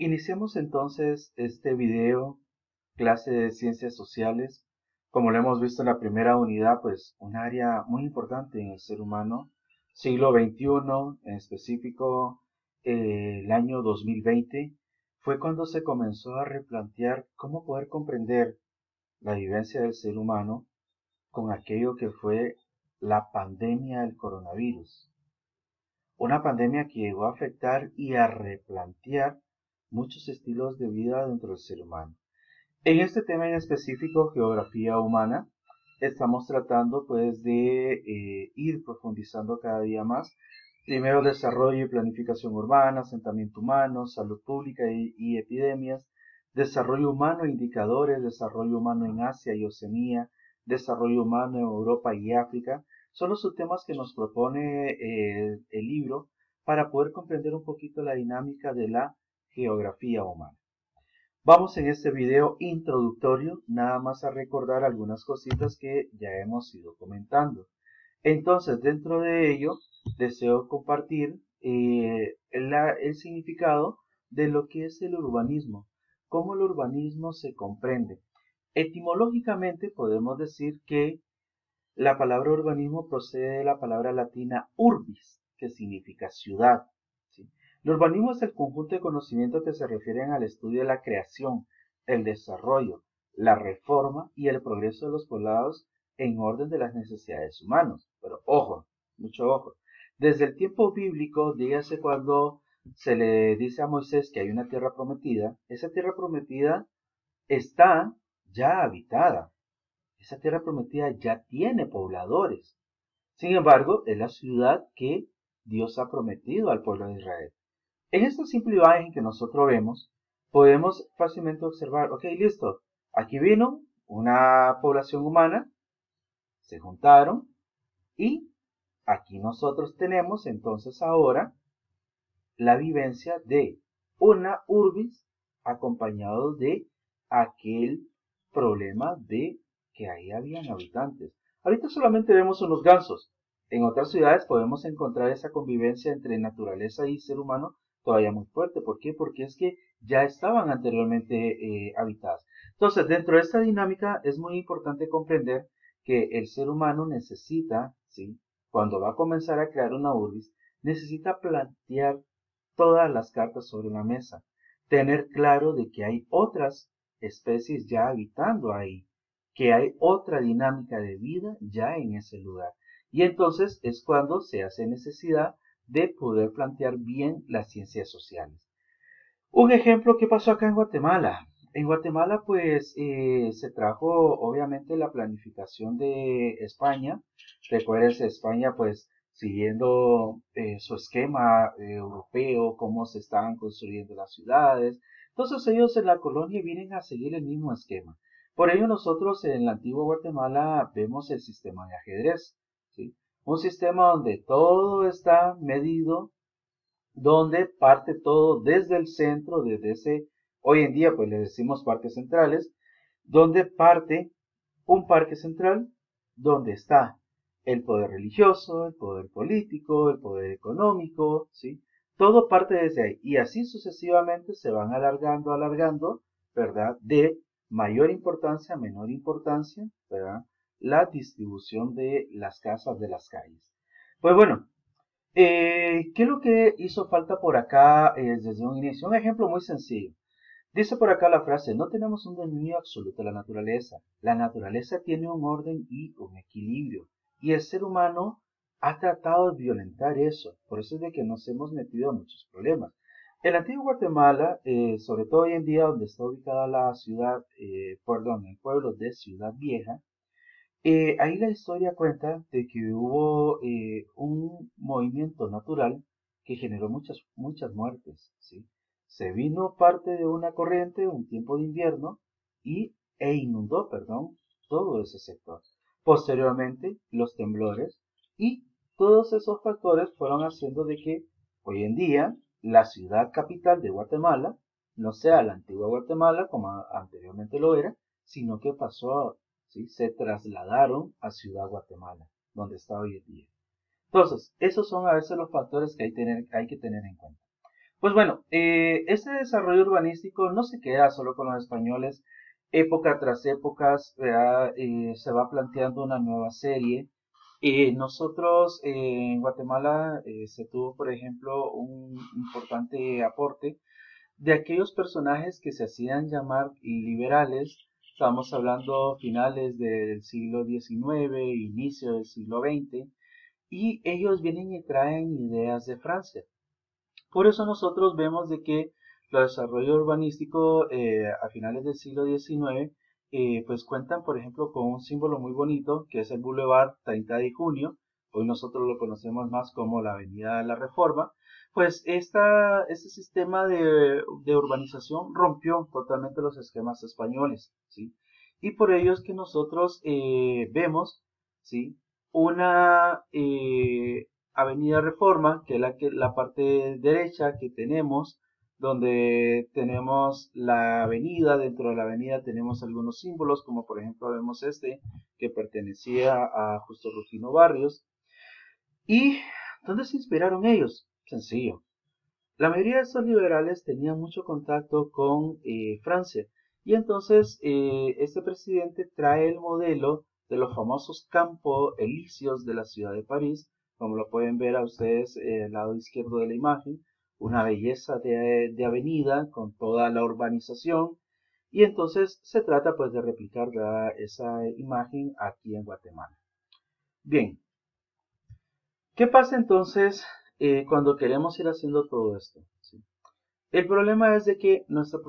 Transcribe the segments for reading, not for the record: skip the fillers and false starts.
Iniciemos entonces este video, clase de ciencias sociales. Como lo hemos visto en la primera unidad, pues un área muy importante en el ser humano, siglo XXI, en específico el año 2020, fue cuando se comenzó a replantear cómo poder comprender la vivencia del ser humano con aquello que fue la pandemia del coronavirus. Una pandemia que llegó a afectar y a replantear muchos estilos de vida dentro del ser humano. En este tema en específico, geografía humana, estamos tratando pues de ir profundizando cada día más. Primero desarrollo y planificación urbana, asentamiento humano, salud pública y epidemias, desarrollo humano e indicadores, desarrollo humano en Asia y Oceanía, desarrollo humano en Europa y África. Son los subtemas que nos propone el libro para poder comprender un poquito la dinámica de la geografía humana. Vamos en este video introductorio nada más a recordar algunas cositas que ya hemos ido comentando. Entonces, dentro de ello, deseo compartir el significado de lo que es el urbanismo, cómo el urbanismo se comprende. Etimológicamente podemos decir que la palabra urbanismo procede de la palabra latina urbis, que significa ciudad. ¿Sí? El urbanismo es el conjunto de conocimientos que se refieren al estudio de la creación, el desarrollo, la reforma y el progreso de los poblados en orden de las necesidades humanas. Pero ojo, mucho ojo. Desde el tiempo bíblico, dígase cuando se le dice a Moisés que hay una tierra prometida, esa tierra prometida está ya habitada. Esa tierra prometida ya tiene pobladores. Sin embargo, es la ciudad que Dios ha prometido al pueblo de Israel. En esta simple imagen que nosotros vemos, podemos fácilmente observar, ok, listo, aquí vino una población humana, se juntaron y aquí nosotros tenemos entonces ahora la vivencia de una urbis acompañado de aquel problema de que ahí habían habitantes. Ahorita solamente vemos unos gansos. En otras ciudades podemos encontrar esa convivencia entre naturaleza y ser humano todavía muy fuerte. ¿Por qué? Porque es que ya estaban anteriormente habitadas. Entonces, dentro de esta dinámica es muy importante comprender que el ser humano necesita, ¿sí? Cuando va a comenzar a crear una urbis, necesita plantear todas las cartas sobre la mesa, tener claro de que hay otras especies ya habitando ahí, que hay otra dinámica de vida ya en ese lugar. Y entonces es cuando se hace necesidad de poder plantear bien las ciencias sociales. Un ejemplo que pasó acá en Guatemala. En Guatemala, pues, se trajo obviamente la planificación de España. Recuérdense, España, pues, siguiendo su esquema europeo, cómo se estaban construyendo las ciudades. Entonces ellos en la colonia vienen a seguir el mismo esquema. Por ello nosotros en la antigua Guatemala vemos el sistema de ajedrez, ¿sí? Un sistema donde todo está medido, donde parte todo desde el centro, desde ese, hoy en día pues le decimos parques centrales, donde parte un parque central, donde está el poder religioso, el poder político, el poder económico, ¿sí? Todo parte desde ahí. Y así sucesivamente se van alargando, ¿verdad? De mayor importancia a menor importancia, ¿verdad? La distribución de las casas de las calles. Pues bueno, ¿qué es lo que hizo falta por acá desde un inicio? Un ejemplo muy sencillo. Dice por acá la frase, no tenemos un dominio absoluto de la naturaleza. La naturaleza tiene un orden y un equilibrio. Y el ser humano ha tratado de violentar eso. Por eso es de que nos hemos metido en muchos problemas. El antiguo Guatemala, sobre todo hoy en día donde está ubicada la ciudad, el pueblo de Ciudad Vieja, ahí la historia cuenta de que hubo un movimiento natural que generó muchas muertes, ¿sí? Se vino parte de una corriente, un tiempo de invierno, inundó, perdón, todo ese sector. Posteriormente, los temblores y todos esos factores fueron haciendo de que hoy en día la ciudad capital de Guatemala no sea la antigua Guatemala como anteriormente lo era, sino que pasó, ¿sí? Se trasladaron a Ciudad Guatemala, donde está hoy en día. Entonces, esos son a veces los factores que hay que tener en cuenta. Pues bueno, este desarrollo urbanístico no se queda solo con los españoles. Época tras época, ¿verdad? Se va planteando una nueva serie. Nosotros en Guatemala se tuvo, por ejemplo, un importante aporte de aquellos personajes que se hacían llamar liberales. Estamos hablando finales del siglo XIX, inicio del siglo XX, y ellos vienen y traen ideas de Francia. Por eso nosotros vemos de que el desarrollo urbanístico a finales del siglo XIX pues cuentan, por ejemplo, con un símbolo muy bonito que es el Boulevard 30 de Junio. Hoy nosotros lo conocemos más como la Avenida de la Reforma. Pues este sistema de urbanización rompió totalmente los esquemas españoles, ¿sí? Y por ello es que nosotros vemos, ¿sí? Una Avenida Reforma, que es la parte derecha que tenemos, donde tenemos la avenida. Dentro de la avenida tenemos algunos símbolos, como por ejemplo vemos este, que pertenecía a Justo Rufino Barrios. ¿Y dónde se inspiraron ellos? Sencillo. La mayoría de estos liberales tenían mucho contacto con Francia, y entonces este presidente trae el modelo de los famosos campos elíseos de la ciudad de París, como lo pueden ver a ustedes al lado izquierdo de la imagen, una belleza de avenida con toda la urbanización, y entonces se trata pues de replicar, ¿verdad?, esa imagen aquí en Guatemala. Bien, ¿qué pasa entonces cuando queremos ir haciendo todo esto? ¿Sí? El problema es de que nuestra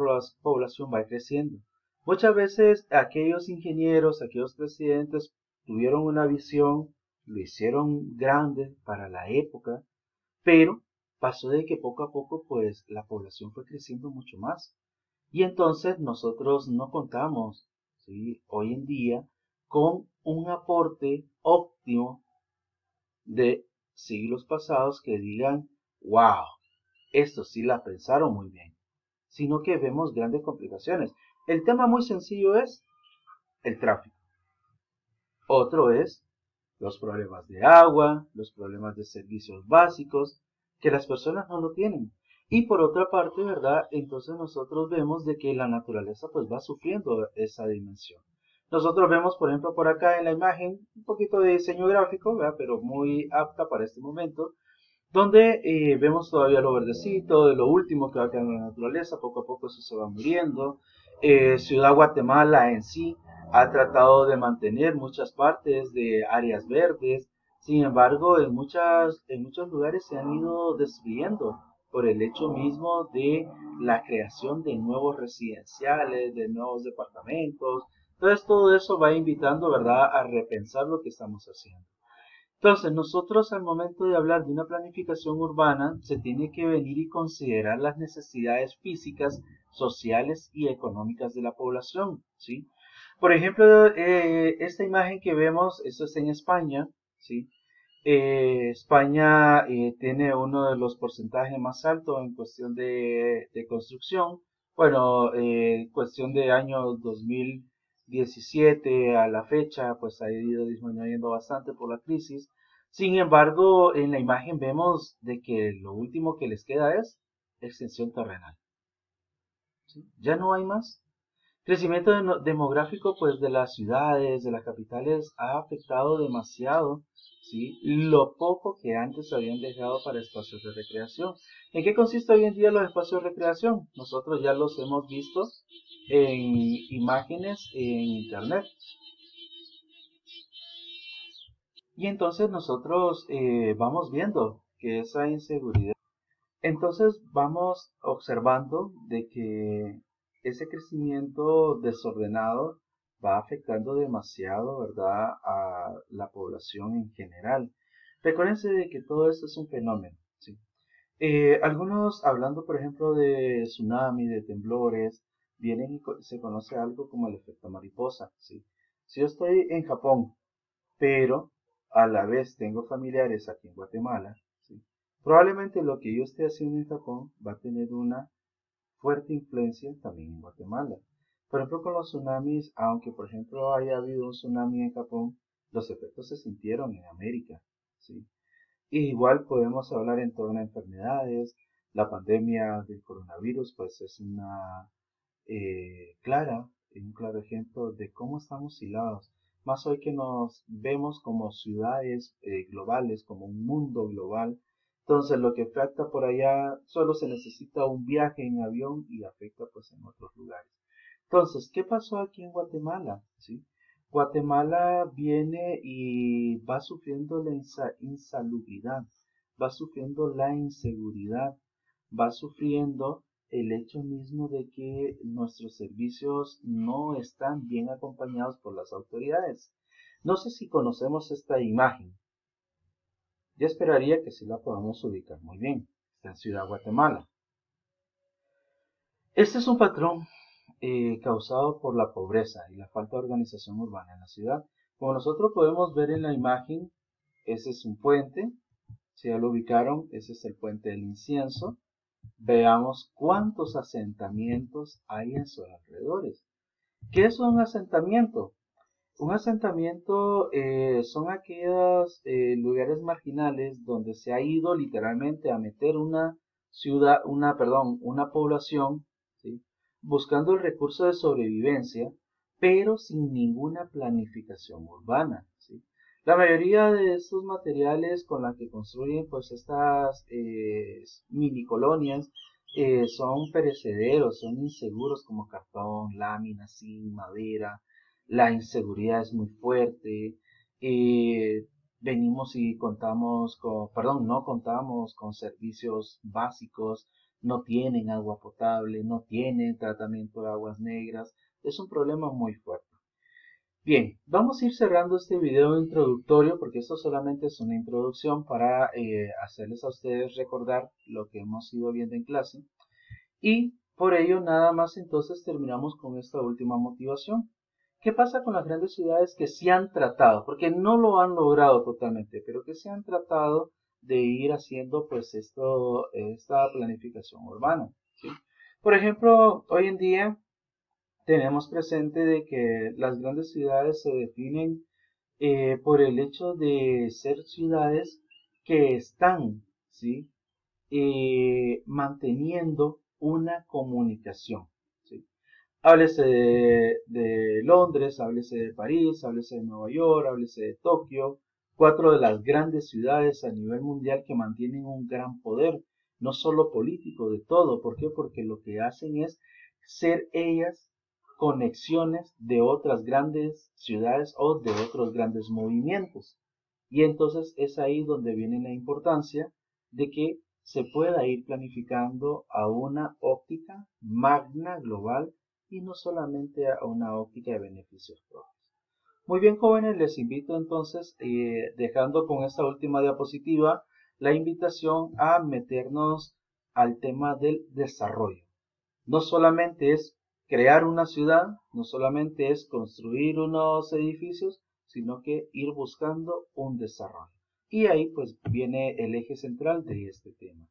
población va creciendo. Muchas veces aquellos ingenieros, aquellos presidentes tuvieron una visión, lo hicieron grande para la época, pero pasó de que poco a poco pues la población fue creciendo mucho más. Y entonces nosotros no contamos, ¿sí?, hoy en día con un aporte óptimo de siglos pasados que digan, wow, esto sí la pensaron muy bien, sino que vemos grandes complicaciones. El tema muy sencillo es el tráfico. Otro es los problemas de agua, los problemas de servicios básicos, que las personas no lo tienen. Y por otra parte, ¿verdad? Entonces nosotros vemos de que la naturaleza pues va sufriendo esa dimensión. Nosotros vemos, por ejemplo, por acá en la imagen, un poquito de diseño gráfico, ¿verdad?, pero muy apta para este momento, donde vemos todavía lo verdecito, de lo último que va quedando en la naturaleza. Poco a poco eso se va muriendo. Ciudad Guatemala en sí ha tratado de mantener muchas partes de áreas verdes. Sin embargo, en muchos lugares se han ido destruyendo por el hecho mismo de la creación de nuevos residenciales, de nuevos departamentos. Entonces todo eso va invitando, ¿verdad?, a repensar lo que estamos haciendo. Entonces, nosotros al momento de hablar de una planificación urbana, se tiene que venir y considerar las necesidades físicas, sociales y económicas de la población, ¿sí? Por ejemplo, esta imagen que vemos, esto es en España, ¿sí? España tiene uno de los porcentajes más altos en cuestión de construcción. Bueno, en cuestión de año 2017 a la fecha, pues ha ido disminuyendo bastante por la crisis. Sin embargo, en la imagen vemos de que lo último que les queda es extensión terrenal, ¿sí? Ya no hay más. Crecimiento demográfico pues de las ciudades, de las capitales, ha afectado demasiado, ¿sí?, lo poco que antes habían dejado para espacios de recreación. ¿En qué consiste hoy en día los espacios de recreación? Nosotros ya los hemos visto en imágenes en internet. Y entonces nosotros vamos viendo que esa inseguridad, entonces vamos observando de que ese crecimiento desordenado va afectando demasiado, ¿verdad?, a la población en general. Recuérdense de que todo esto es un fenómeno, ¿sí? Algunos hablando, por ejemplo, de tsunami, de temblores, vienen y se conoce algo como el efecto mariposa, ¿sí? Si yo estoy en Japón, pero a la vez tengo familiares aquí en Guatemala, ¿sí?, probablemente lo que yo esté haciendo en Japón va a tener una fuerte influencia también en Guatemala. Por ejemplo, con los tsunamis, aunque por ejemplo haya habido un tsunami en Japón, los efectos se sintieron en América, ¿sí? Y igual podemos hablar en torno a enfermedades. La pandemia del coronavirus pues es un claro ejemplo de cómo estamos hilados. Más hoy que nos vemos como ciudades globales, como un mundo global. Entonces lo que afecta por allá solo se necesita un viaje en avión y afecta pues en otros lugares. Entonces, ¿qué pasó aquí en Guatemala? ¿Sí? Guatemala viene y va sufriendo la insalubridad, va sufriendo la inseguridad, va sufriendo el hecho mismo de que nuestros servicios no están bien acompañados por las autoridades. No sé si conocemos esta imagen. Yo esperaría que sí la podamos ubicar muy bien. Está en Ciudad Guatemala. Este es un patrón causado por la pobreza y la falta de organización urbana en la ciudad. Como nosotros podemos ver en la imagen, ese es un puente. Si ya lo ubicaron, ese es el puente del incienso. Veamos cuántos asentamientos hay en sus alrededores. ¿Qué es un asentamiento? Un asentamiento son aquellos lugares marginales donde se ha ido literalmente a meter una ciudad, una población, ¿sí? Buscando el recurso de sobrevivencia, pero sin ninguna planificación urbana, ¿sí? La mayoría de estos materiales con los que construyen pues estas mini colonias son perecederos, son inseguros como cartón, láminas, zinc, madera. La inseguridad es muy fuerte. Venimos y no contamos con servicios básicos, no tienen agua potable, no tienen tratamiento de aguas negras. Es un problema muy fuerte. Bien, vamos a ir cerrando este video introductorio porque esto solamente es una introducción para hacerles a ustedes recordar lo que hemos ido viendo en clase. Y por ello nada más entonces terminamos con esta última motivación. ¿Qué pasa con las grandes ciudades que sí han tratado? Porque no lo han logrado totalmente, pero que sí han tratado de ir haciendo pues esta planificación urbana, ¿sí? Por ejemplo, hoy en día tenemos presente de que las grandes ciudades se definen por el hecho de ser ciudades que están, ¿sí? Manteniendo una comunicación, ¿sí? Háblese de Londres, háblese de París, háblese de Nueva York, háblese de Tokio, cuatro de las grandes ciudades a nivel mundial que mantienen un gran poder, no solo político, de todo. ¿Por qué? Porque lo que hacen es ser ellas conexiones de otras grandes ciudades o de otros grandes movimientos. Y entonces es ahí donde viene la importancia de que se pueda ir planificando a una óptica magna global y no solamente a una óptica de beneficios propios. Muy bien, jóvenes, les invito entonces, dejando con esta última diapositiva, la invitación a meternos al tema del desarrollo. No solamente es crear una ciudad, no solamente es construir unos edificios, sino que ir buscando un desarrollo. Y ahí pues viene el eje central de este tema.